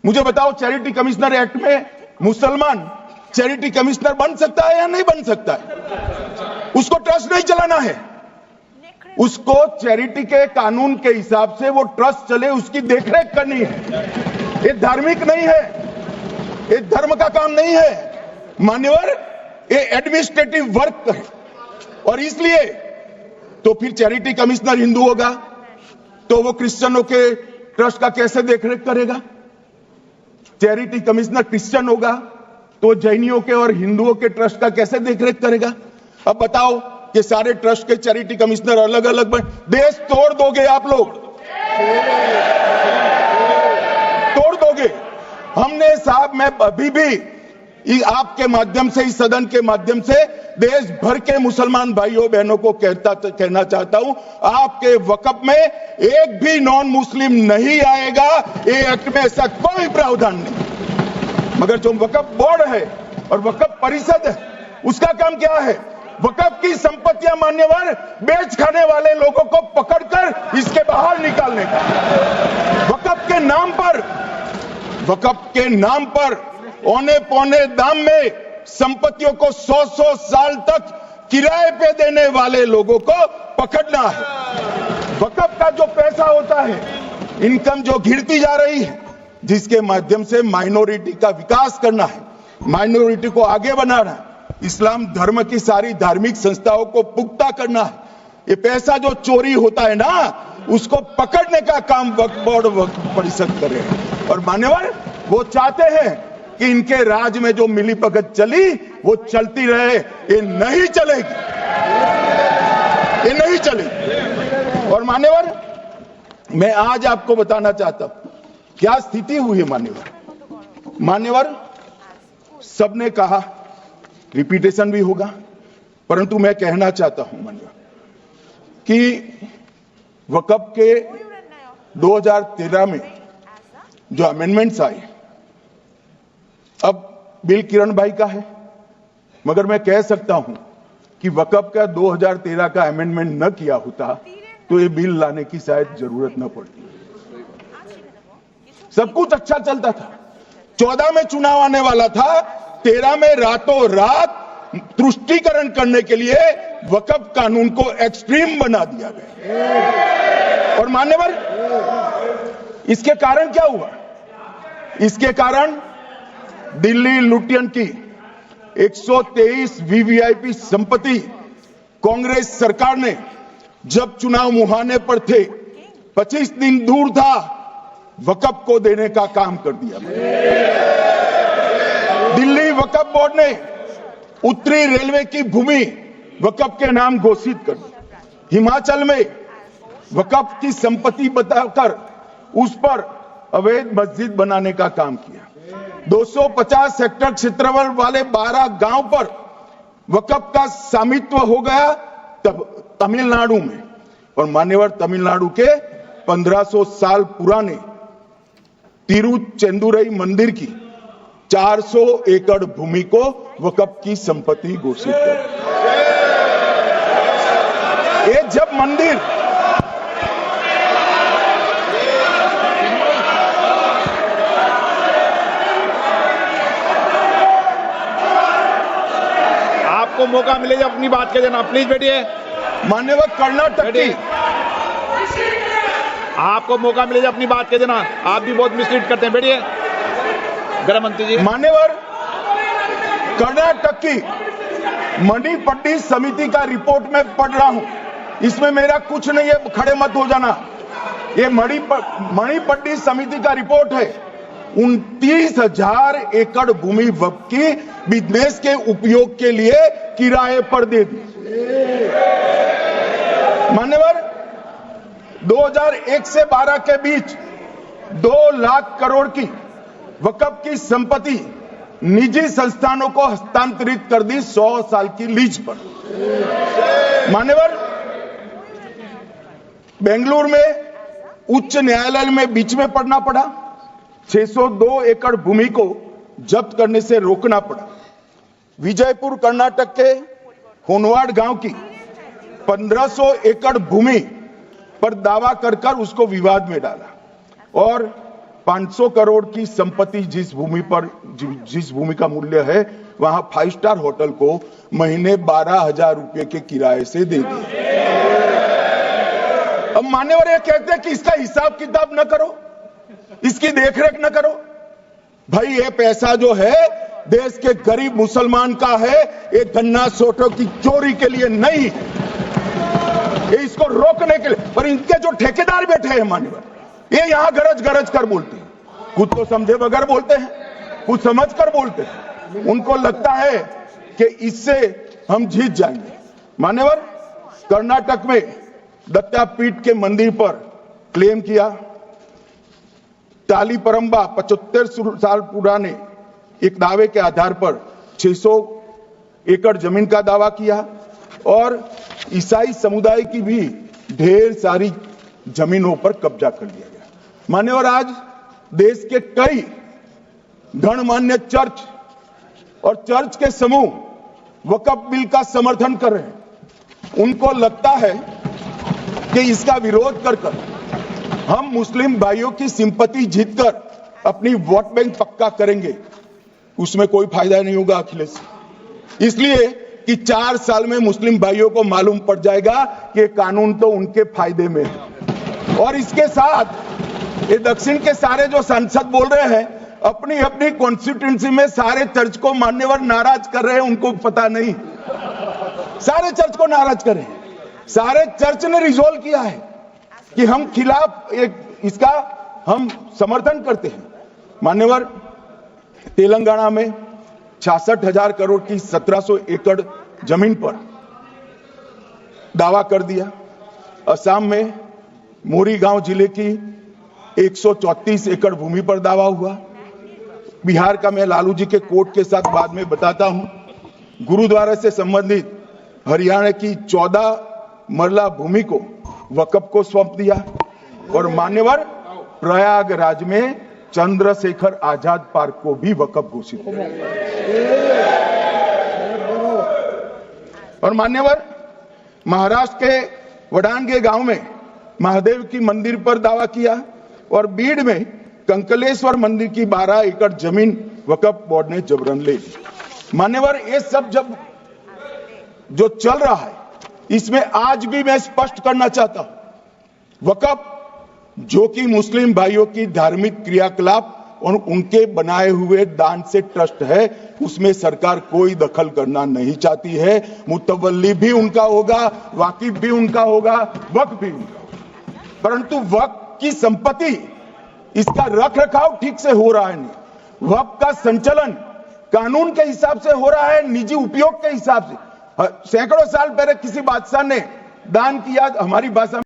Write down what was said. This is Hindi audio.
मुझे बताओ, चैरिटी कमिश्नर एक्ट में मुसलमान चैरिटी कमिश्नर बन सकता है या नहीं बन सकता है? उसको ट्रस्ट नहीं चलाना है, उसको चैरिटी के कानून के हिसाब से वो ट्रस्ट चले, उसकी देखरेख करनी है। ये धार्मिक नहीं है, ये धर्म का काम नहीं है मान्यवर, ये एडमिनिस्ट्रेटिव वर्क है। और इसलिए तो फिर चैरिटी कमिश्नर हिंदू होगा तो वो क्रिश्चियनों के ट्रस्ट का कैसे देखरेख करेगा? चैरिटी कमिश्नर क्रिश्चियन होगा तो जैनियों के और हिंदुओं के ट्रस्ट का कैसे देखरेख करेगा? अब बताओ कि सारे ट्रस्ट के चैरिटी कमिश्नर अलग अलग बन, देश तोड़ दोगे आप लोग, तोड़ दोगे। हमने साहब, मैं अभी भी आपके माध्यम से, इस सदन के माध्यम से देश भर के मुसलमान भाइयों बहनों को कहना चाहता हूं, आपके वक्फ में एक भी नॉन मुस्लिम नहीं आएगा। ये एक्ट में ऐसा कोई प्रावधान नहीं। मगर जो वक्फ बोर्ड है और वक्फ परिषद है, उसका काम क्या है? वक्फ की संपत्तियां मान्यवर बेच खाने वाले लोगों को पकड़कर इसके बाहर निकालने का। वक्फ के नाम पर औने पौने दाम में संपत्तियों को 100-100 साल तक किराए पे देने वाले लोगों को पकड़ना है। वक्फ का जो पैसा होता है, इनकम जो गिरती जा रही है, जिसके माध्यम से माइनॉरिटी का विकास करना है, माइनॉरिटी को आगे बढ़ाना है, इस्लाम धर्म की सारी धार्मिक संस्थाओं को पुख्ता करना है। ये पैसा जो चोरी होता है ना, उसको पकड़ने का काम वक्फ बोर्ड, वक्फ परिषद करे। और मान्यवर वो चाहते हैं कि इनके राज में जो मिली भगत चली वो चलती रहे। ये नहीं चलेगी, ये नहीं चलेगी। और मान्यवर, मैं आज आपको बताना चाहता हूं क्या स्थिति हुई है। मान्यवर सबने कहा, रिपीटेशन भी होगा, परंतु मैं कहना चाहता हूं मान्यवर कि वक्फ के 2013 में जो अमेंडमेंट्स आए, अब बिल किरण भाई का है, मगर मैं कह सकता हूं कि वक्फ का 2013 का अमेंडमेंट न किया होता तो ये बिल लाने की शायद जरूरत न पड़ती। सब कुछ अच्छा चलता था, 14 में चुनाव आने वाला था, 13 में रातों रात तुष्टीकरण करने के लिए वक्फ कानून को एक्सट्रीम बना दिया गया। और मान्यवर, इसके कारण क्या हुआ? इसके कारण दिल्ली लुटियन की 123 वीवीआईपी संपत्ति कांग्रेस सरकार ने जब चुनाव मुहाने पर थे, 25 दिन दूर था, वक्फ को देने का काम कर दिया। दिल्ली वक्फ बोर्ड ने उत्तरी रेलवे की भूमि वक्फ के नाम घोषित कर दी। हिमाचल में वक्फ की संपत्ति बताकर उस पर अवैध मस्जिद बनाने का काम किया। 250 हेक्टेयर क्षेत्रफल वाले 12 गांव पर वक्फ का स्वामित्व हो गया तब तमिलनाडु में। और मान्यवर, तमिलनाडु के 1500 साल पुराने तिरुचेंदुरई मंदिर की 400 एकड़ भूमि को वक्फ की संपत्ति घोषित कर। ये जब मंदिर आपको मौका मिले अपनी बात के देना, प्लीज बैठिए। मान्यवर कर्नाटक की, आपको मौका मिले अपनी बात के देना, आप भी बहुत मिसलीड करते हैं। बैठिए गृह मंत्री जी। मान्यवर, कर्नाटक की मणिपट्टी समिति का रिपोर्ट में पढ़ रहा हूं, इसमें मेरा कुछ नहीं है, खड़े मत हो जाना। ये मणिपट्टी समिति का रिपोर्ट है। 29,000 एकड़ भूमि वक्फ की बिजनेस के उपयोग के लिए किराए पर दे दी। मान्यवर, 2001 से 12 के बीच 2 लाख करोड़ की वक्फ की संपत्ति निजी संस्थानों को हस्तांतरित कर दी 100 साल की लीज पर। मान्यवर, बेंगलुरु में उच्च न्यायालय में बीच में पढ़ना पड़ा, 602 एकड़ भूमि को जब्त करने से रोकना पड़ा। विजयपुर कर्नाटक के होनवाड़ गांव की 1500 एकड़ भूमि पर दावा कर उसको विवाद में डाला। और 500 करोड़ की संपत्ति जिस भूमि का मूल्य है, वहां 5 स्टार होटल को महीने 12,000 रुपए के किराए से दे दी। अब मान्यवर ये कहते हैं कि इसका हिसाब किताब न करो, इसकी देखरेख न करो। भाई ये पैसा जो है देश के गरीब मुसलमान का है, ये गन्ना सोटों की चोरी के लिए नहीं, ये इसको रोकने के लिए। पर इनके जो ठेकेदार बैठे हैं मान्यवर, ये यहां गरज गरज कर बोलते हैं, कुछ तो समझे बगैर बोलते हैं, कुछ समझ कर बोलते हैं। उनको लगता है कि इससे हम जीत जाएंगे। मान्यवर, कर्नाटक में दत्तापीठ के मंदिर पर क्लेम किया, टालीपरंबा 75 साल पुराने एक दावे के आधार पर 600 एकड़ जमीन का दावा किया और ईसाई समुदाय की भी ढेर सारी जमीनों पर कब्जा कर लिया गया। मान्यवर, आज देश के कई गणमान्य चर्च और चर्च के समूह वक्फ बिल का समर्थन कर रहे हैं। उनको लगता है कि इसका विरोध कर हम मुस्लिम भाइयों की सिंपैथी जीतकर अपनी वोट बैंक पक्का करेंगे। उसमें कोई फायदा नहीं होगा अखिलेश, इसलिए कि 4 साल में मुस्लिम भाइयों को मालूम पड़ जाएगा कि कानून तो उनके फायदे में है। और इसके साथ ये दक्षिण के सारे जो सांसद बोल रहे हैं, अपनी अपनी कॉन्स्टिट्यूंसी में सारे चर्च को मान्यवर नाराज कर रहे हैं, उनको पता नहीं, सारे चर्च को नाराज कर रहे हैं। सारे चर्च ने रिजोल्व किया है कि हम खिलाफ इसका हम समर्थन करते हैं। मान्यवर, तेलंगाना में 66,000 करोड़ की 1700 एकड़ जमीन पर दावा कर दिया। असम में मोरीगांव जिले की 134 एकड़ भूमि पर दावा हुआ। बिहार का मैं लालू जी के कोर्ट के साथ बाद में बताता हूं। गुरुद्वारा से संबंधित हरियाणा की 14 मरला भूमि को वक्फ को सौंप दिया। और मान्यवर, प्रयागराज में चंद्रशेखर आजाद पार्क को भी वक्फ घोषित किया। और मान्यवर, महाराष्ट्र के वडानगे गांव में महादेव की मंदिर पर दावा किया और बीड में कंकलेश्वर मंदिर की 12 एकड़ जमीन वक्फ बोर्ड ने जबरन ले ली। मान्यवर, ये सब जब जो चल रहा है, इसमें आज भी मैं स्पष्ट करना चाहता हूं, वक्फ जो कि मुस्लिम भाइयों की धार्मिक क्रियाकलाप और उनके बनाए हुए दान से ट्रस्ट है, उसमें सरकार कोई दखल करना नहीं चाहती है। मुतवल्ली भी उनका होगा, वाकिफ भी उनका होगा, वक्फ भी उनका होगा। परंतु वक्फ की संपत्ति, इसका रख रखाव ठीक से हो रहा है नहीं। वक्फ का संचालन कानून के हिसाब से हो रहा है, निजी उपयोग के हिसाब से। सैकड़ों साल पहले किसी बादशाह ने दान किया, हमारी भाषा